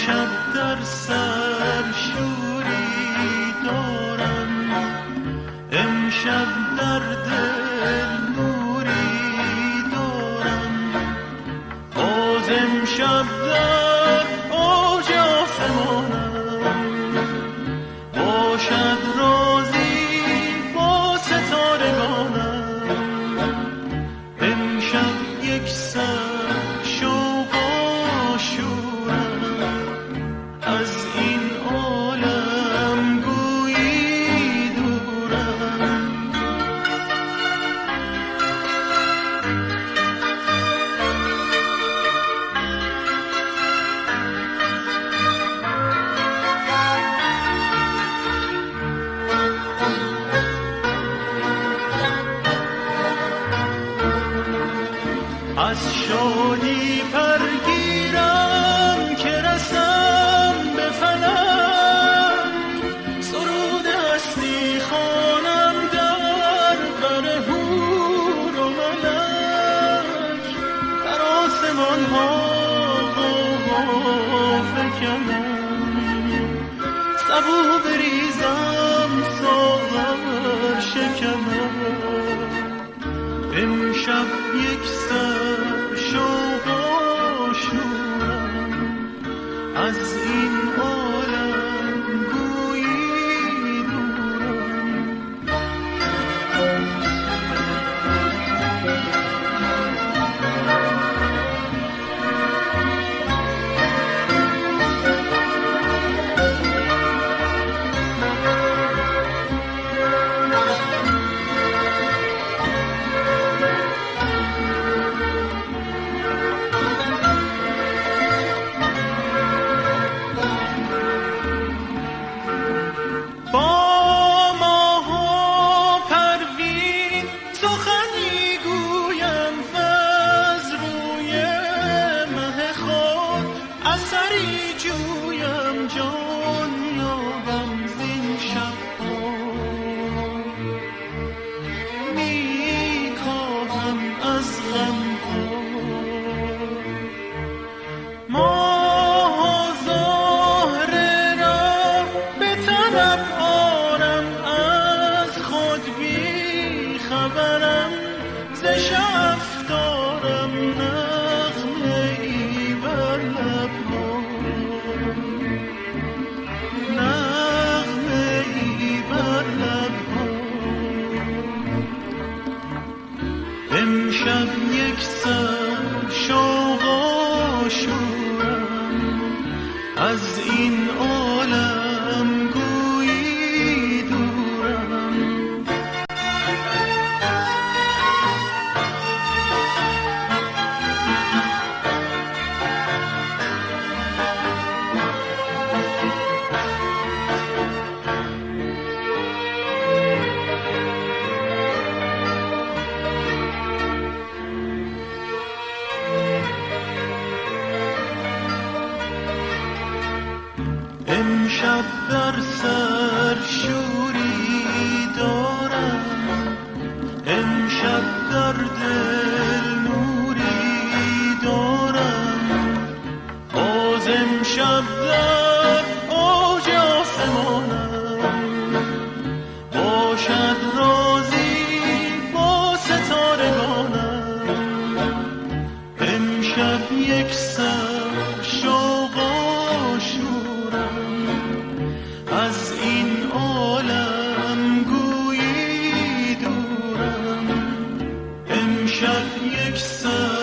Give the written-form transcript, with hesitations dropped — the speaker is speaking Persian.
امشب در سر شوری دارم، امشب در دل نوری دارم، باز امشب در اوج آسمانم، باشد رازی با ستارگانم، امشب یک سر شوق و شورم، از این عالم گویی دورم. از شادی پرگیرم که رسم به فلک، سرود هستی خوانم در بر حور و ملک، در آسمان ها فکنم، سبو بریزم ساغر شکنم، امشب یک سر شوق و شورم، از این عالم گویی دورم. امشب یک سر شوق و شورم، از این عالم گویی دورم. امشب در سر شوری دارم، امشب در دل نوری دارم، باز امشب در اوج آسمانم، باشد رازی با ستارگانم، امشب یک سر شوق و شورم، از این عالم گویی دورم، امشب یک سر